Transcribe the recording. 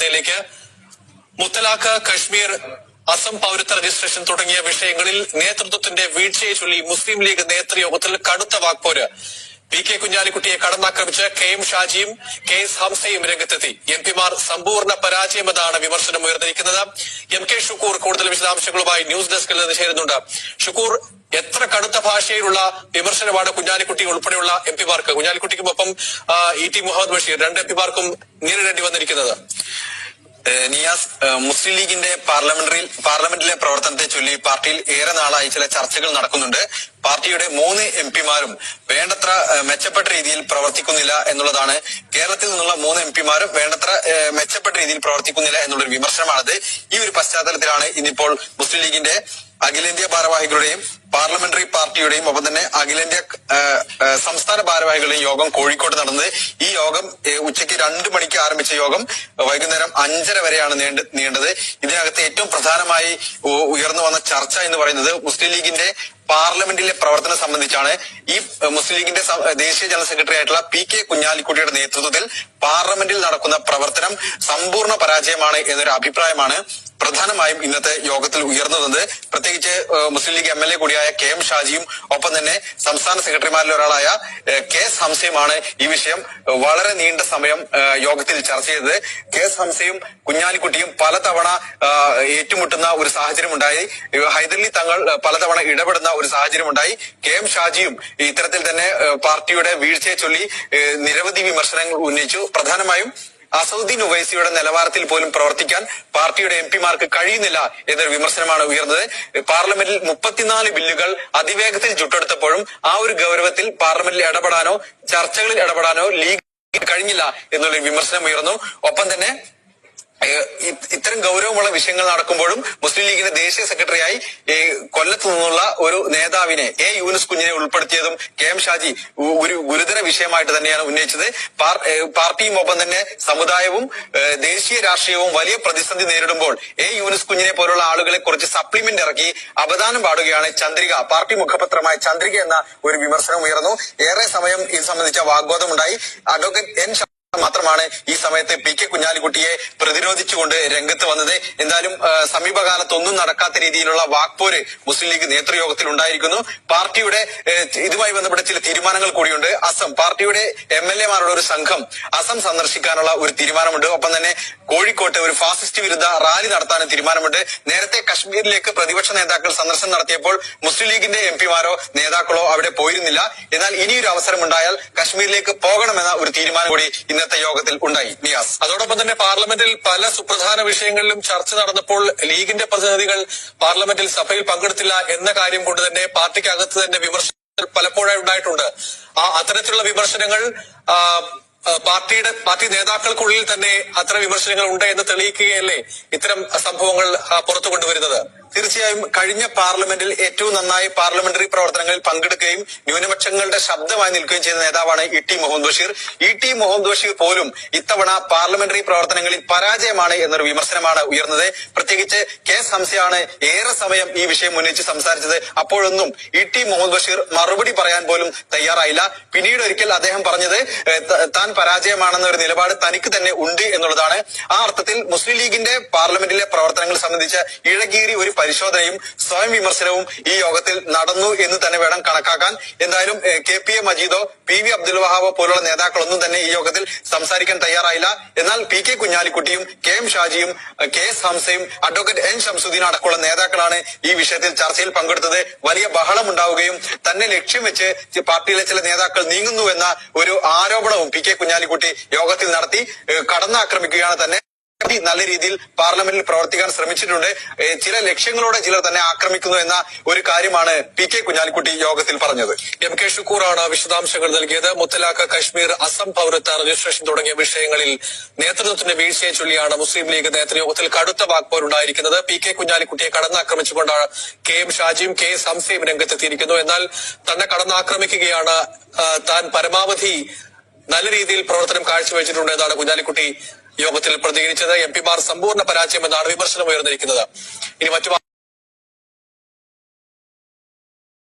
വാർത്തയിലേക്ക്. മുത്തലാഖ്, കശ്മീർ, അസം പൌരത്വ രജിസ്ട്രേഷൻ തുടങ്ങിയ വിഷയങ്ങളിൽ നേതൃത്വത്തിന്റെ വീഴ്ചയെ ചൊല്ലി മുസ്ലിം ലീഗ് നേതൃയോഗത്തിൽ കടുത്ത വാക്പോര്. പി കെ കുഞ്ഞാലിക്കുട്ടിയെ കടന്നാക്രമിച്ച് കെ എം ഷാജിയും കെ എസ് ഹംസയും രംഗത്തെത്തി. എംപിമാർ സമ്പൂർണ്ണ പരാജയമെന്നാണ് വിമർശനം ഉയർന്നിരിക്കുന്നത്. എം കെ ഷുക്കൂർ കൂടുതൽ വിശദാംശങ്ങളുമായി ന്യൂസ് ഡെസ്കിൽ നിന്ന് ചേരുന്നുണ്ട്. ഷുക്കൂർ, എത്ര കടുത്ത ഭാഷയിലുള്ള വിമർശനമാണ് കുഞ്ഞാലിക്കുട്ടി ഉൾപ്പെടെയുള്ള എംപിമാർക്ക്, കുഞ്ഞാലിക്കുട്ടിക്കുമൊപ്പം ഇ ടി മുഹമ്മദ് ബഷീർ രണ്ട് എംപിമാർക്കും നേരിടേണ്ടി വന്നിരിക്കുന്നത്? നിയാസ്, മുസ്ലിം ലീഗിന്റെ പാർലമെന്റിലെ പ്രവർത്തനത്തെ ചൊല്ലി പാർട്ടിയിൽ ഏറെ നാളായി ചില ചർച്ചകൾ നടക്കുന്നുണ്ട്. പാർട്ടിയുടെ 3 എംപിമാരും വേണ്ടത്ര മെച്ചപ്പെട്ട രീതിയിൽ പ്രവർത്തിക്കുന്നില്ല എന്നുള്ളതാണ്. കേരളത്തിൽ നിന്നുള്ള 3 എംപിമാരും വേണ്ടത്ര മെച്ചപ്പെട്ട രീതിയിൽ പ്രവർത്തിക്കുന്നില്ല എന്നുള്ളൊരു വിമർശനമാണത്. ഈ ഒരു പശ്ചാത്തലത്തിലാണ് ഇന്നിപ്പോൾ മുസ്ലിം ലീഗിന്റെ അഖിലേന്ത്യാ ഭാരവാഹികളുടെയും പാർലമെന്ററി പാർട്ടിയുടെയും ഒപ്പം തന്നെ അഖിലേന്ത്യാ സംസ്ഥാന ഭാരവാഹികളുടെയും യോഗം കോഴിക്കോട്ട് നടന്നത്. ഈ യോഗം ഉച്ചയ്ക്ക് 2 മണിക്ക് ആരംഭിച്ച യോഗം വൈകുന്നേരം 5:30 വരെയാണ് നീണ്ടത്. ഇതിനകത്ത് ഏറ്റവും പ്രധാനമായി ഉയർന്നു വന്ന ചർച്ച എന്ന് പറയുന്നത് മുസ്ലിം ലീഗിന്റെ പാർലമെന്റിലെ പ്രവർത്തനം സംബന്ധിച്ചാണ്. ഈ മുസ്ലിം ലീഗിന്റെ ദേശീയ ജനറൽ സെക്രട്ടറി ആയിട്ടുള്ള പി കെ കുഞ്ഞാലിക്കുട്ടിയുടെ നേതൃത്വത്തിൽ പാർലമെന്റിൽ നടക്കുന്ന പ്രവർത്തനം സമ്പൂർണ്ണ പരാജയമാണ് എന്നൊരു അഭിപ്രായമാണ് പ്രധാനമായും ഇന്നത്തെ യോഗത്തിൽ ഉയർന്നത്. പ്രത്യേകിച്ച് മുസ്ലിം ലീഗ് MLA കൂടിയായ കെ എം ഷാജിയും ഒപ്പം തന്നെ സംസ്ഥാന സെക്രട്ടറിമാരിൽ ഒരാളായ കെ എസ് ഹംസയുമാണ് ഈ വിഷയം വളരെ നീണ്ട സമയം യോഗത്തിൽ ചർച്ച ചെയ്തത്. കെ എസ് ഹംസയും കുഞ്ഞാലിക്കുട്ടിയും പലതവണ ഏറ്റുമുട്ടുന്ന ഒരു സാഹചര്യം ഉണ്ടായി. ഹൈദരലി തങ്ങൾ പലതവണ ഇടപെടുന്ന ഒരു സാഹചര്യം ഉണ്ടായി. കെ എം ഷാജിയും ഇത്തരത്തിൽ തന്നെ പാർട്ടിയുടെ വീഴ്ചയെ ചൊല്ലി നിരവധി വിമർശനങ്ങൾ ഉന്നയിച്ചു. പ്രധാനമായും അസൗദ്ദീൻ ഉവൈസിയുടെ നിലവാരത്തിൽ പോലും പ്രവർത്തിക്കാൻ പാർട്ടിയുടെ എംപിമാർക്ക് കഴിയുന്നില്ല എന്നൊരു വിമർശനമാണ് ഉയർന്നത്. പാർലമെന്റിൽ 34 ബില്ലുകൾ അതിവേഗത്തിൽ ചുട്ടെടുത്തപ്പോഴും ആ ഒരു ഗൗരവത്തിൽ പാർലമെന്റിൽ ഇടപെടാനോ ചർച്ചകളിൽ ഇടപെടാനോ ലീഗ് കഴിഞ്ഞില്ല എന്നുള്ളൊരു വിമർശനം ഉയർന്നു. ഒപ്പം തന്നെ ഇത്തരം ഗൗരവമുള്ള വിഷയങ്ങൾ നടക്കുമ്പോഴും മുസ്ലിം ലീഗിന്റെ ദേശീയ സെക്രട്ടറിയായി കൊല്ലത്ത് നിന്നുള്ള ഒരു നേതാവിനെ യൂനുസ് കുഞ്ഞിനെ ഉൾപ്പെടുത്തിയതും കെ എം ഷാജി ഒരു ഗുരുതര വിഷയമായിട്ട് തന്നെയാണ് ഉന്നയിച്ചത്. പാർട്ടിയും ഒപ്പം തന്നെ സമുദായവും ദേശീയ രാഷ്ട്രീയവും വലിയ പ്രതിസന്ധി നേരിടുമ്പോൾ യൂനുസ് കുഞ്ഞിനെ പോലുള്ള ആളുകളെ കുറിച്ച് സപ്ലിമെന്റ് ഇറക്കി അപദാനം പാടുകയാണ് ചന്ദ്രിക, പാർട്ടി മുഖപത്രമായ ചന്ദ്രിക എന്ന ഒരു വിമർശനം ഉയർന്നു. ഏറെ സമയം ഇത് സംബന്ധിച്ച വാഗ്വാദമുണ്ടായി. അഡ്വക്കേറ്റ് എൻ മാത്രമാണ് ഈ സമയത്ത് പി കെ കുഞ്ഞാലിക്കുട്ടിയെ പ്രതിരോധിച്ചുകൊണ്ട് രംഗത്ത് വന്നത്. എന്തായാലും സമീപകാലത്തൊന്നും നടക്കാത്ത രീതിയിലുള്ള വാക്പോര് മുസ്ലിം ലീഗ് നേതൃയോഗത്തിൽ ഉണ്ടായിരിക്കുന്നു. പാർട്ടിയുടെ ഇതുമായി ബന്ധപ്പെട്ട ചില തീരുമാനങ്ങൾ കൂടിയുണ്ട്. അസം പാർട്ടിയുടെ MLA-മാരുടെ ഒരു സംഘം അസം സന്ദർശിക്കാനുള്ള ഒരു തീരുമാനമുണ്ട്. ഒപ്പം തന്നെ കോഴിക്കോട്ട് ഒരു ഫാസിസ്റ്റ് വിരുദ്ധ റാലി നടത്താനും തീരുമാനമുണ്ട്. നേരത്തെ കശ്മീരിലേക്ക് പ്രതിപക്ഷ നേതാക്കൾ സന്ദർശനം നടത്തിയപ്പോൾ മുസ്ലിം ലീഗിന്റെ എംപിമാരോ നേതാക്കളോ അവിടെ പോയിരുന്നില്ല. എന്നാൽ ഇനിയൊരു അവസരം ഉണ്ടായാൽ കശ്മീരിലേക്ക് പോകണമെന്ന ഒരു തീരുമാനം കൂടി ഇന്നത്തെ യോഗത്തിൽ ഉണ്ടായി. നിയാസ്, അതോടൊപ്പം തന്നെ പാർലമെന്റിൽ പല സുപ്രധാന വിഷയങ്ങളിലും ചർച്ച നടന്നപ്പോൾ ലീഗിന്റെ പ്രതിനിധികൾ പാർലമെന്റിൽ സഭയിൽ പങ്കെടുത്തില്ല എന്ന കാര്യം കൊണ്ട് തന്നെ പാർട്ടിക്കകത്ത് തന്നെ വിമർശനങ്ങൾ പലപ്പോഴായി ഉണ്ടായിട്ടുണ്ട്. അത്തരത്തിലുള്ള വിമർശനങ്ങൾ പാർട്ടി നേതാക്കൾക്കുള്ളിൽ തന്നെ അത്തരം വിമർശനങ്ങൾ ഉണ്ട് എന്ന് തെളിയിക്കുകയല്ലേ ഇത്തരം സംഭവങ്ങൾ പുറത്തു കൊണ്ടുവരുന്നത്? തീർച്ചയായും കഴിഞ്ഞ പാർലമെന്റിൽ ഏറ്റവും നന്നായി പാർലമെന്ററി പ്രവർത്തനങ്ങളിൽ പങ്കെടുക്കുകയും ന്യൂനപക്ഷങ്ങളുടെ ശബ്ദമായി നിൽക്കുകയും ചെയ്ത നേതാവാണ് E T Muhammad Basheer. E T Muhammad Basheer പോലും ഇത്തവണ പാർലമെന്ററി പ്രവർത്തനങ്ങളിൽ പരാജയമാണ് എന്നൊരു വിമർശനമാണ് ഉയർന്നത്. പ്രത്യേകിച്ച് കെ എസ് ഹംസയാണ് ഏറെ സമയം ഈ വിഷയം ഉന്നയിച്ച് സംസാരിച്ചത്. അപ്പോഴൊന്നും ഇ ടി മുഹമ്മദ് ബഷീർ മറുപടി പറയാൻ പോലും തയ്യാറായില്ല. പിന്നീട് ഒരിക്കൽ അദ്ദേഹം പറഞ്ഞത് താൻ പരാജയമാണെന്ന ഒരു നിലപാട് തനിക്ക് തന്നെ ഉണ്ട് എന്നുള്ളതാണ്. ആ അർത്ഥത്തിൽ മുസ്ലിം ലീഗിന്റെ പാർലമെന്റിലെ പ്രവർത്തനങ്ങൾ സംബന്ധിച്ച് ഇഴകീറി ഒരു പരിശോധനയും സ്വയം വിമർശനവും ഈ യോഗത്തിൽ നടന്നു എന്ന് തന്നെ വേണം കണക്കാക്കാൻ. എന്തായാലും KPA മജീദോ PV അബ്ദുൽ വഹാബോ പോലുള്ള നേതാക്കളൊന്നും തന്നെ ഈ യോഗത്തിൽ സംസാരിക്കാൻ തയ്യാറായില്ല. എന്നാൽ പി കെ കുഞ്ഞാലിക്കുട്ടിയും കെ എം ഷാജിയും കെ എസ് ഹംസയും അഡ്വക്കേറ്റ് എൻ ഷംസുദ്ദീൻ അടക്കമുള്ള നേതാക്കളാണ് ഈ വിഷയത്തിൽ ചർച്ചയിൽ പങ്കെടുത്തത്. വലിയ ബഹളം ഉണ്ടാവുകയും തന്നെ ലക്ഷ്യം വെച്ച് പാർട്ടിയിലെ ചില നേതാക്കൾ നീങ്ങുന്നു എന്ന ഒരു ആരോപണവും പി കെ കുഞ്ഞാലിക്കുട്ടി യോഗത്തിൽ നടത്തി കടന്നാക്രമിക്കുകയാണ് തന്നെ. നല്ല രീതിയിൽ പാർലമെന്റിൽ പ്രവർത്തിക്കാൻ ശ്രമിച്ചിട്ടുണ്ട്. ചില ലക്ഷ്യങ്ങളോടെ ചിലർ തന്നെ ആക്രമിക്കുന്നു എന്ന ഒരു കാര്യമാണ് പി കെ കുഞ്ഞാലിക്കുട്ടി യോഗത്തിൽ പറഞ്ഞത്. എം കെ ഷുക്കൂറാണ് വിശദാംശങ്ങൾ നൽകിയത്. മുത്തലാഖ്, കശ്മീർ, അസം പൌരത്വ രജിസ്ട്രേഷൻ തുടങ്ങിയ വിഷയങ്ങളിൽ നേതൃത്വത്തിന്റെ വീഴ്ചയെ ചൊല്ലിയാണ് മുസ്ലിം ലീഗ് നേതൃയോഗത്തിൽ കടുത്ത വാക്പോരുണ്ടായിരിക്കുന്നത്. പി കെ കുഞ്ഞാലിക്കുട്ടിയെ കടന്നാക്രമിച്ചുകൊണ്ടാണ് കെ എം ഷാജിയും കെ എസ് ഹംസയും രംഗത്തെത്തിയിരിക്കുന്നു. എന്നാൽ തന്നെ കടന്നാക്രമിക്കുകയാണ്, താൻ പരമാവധി നല്ല രീതിയിൽ പ്രവർത്തനം കാഴ്ചവെച്ചിട്ടുണ്ട് എന്നാണ് കുഞ്ഞാലിക്കുട്ടി യോഗത്തിൽ പ്രതികരിച്ചത്. എംപിമാർ സമ്പൂർണ്ണ പരാജയമെന്നാണ് വിമർശനം ഉയർന്നിരിക്കുന്നത്. ഇനി മറ്റു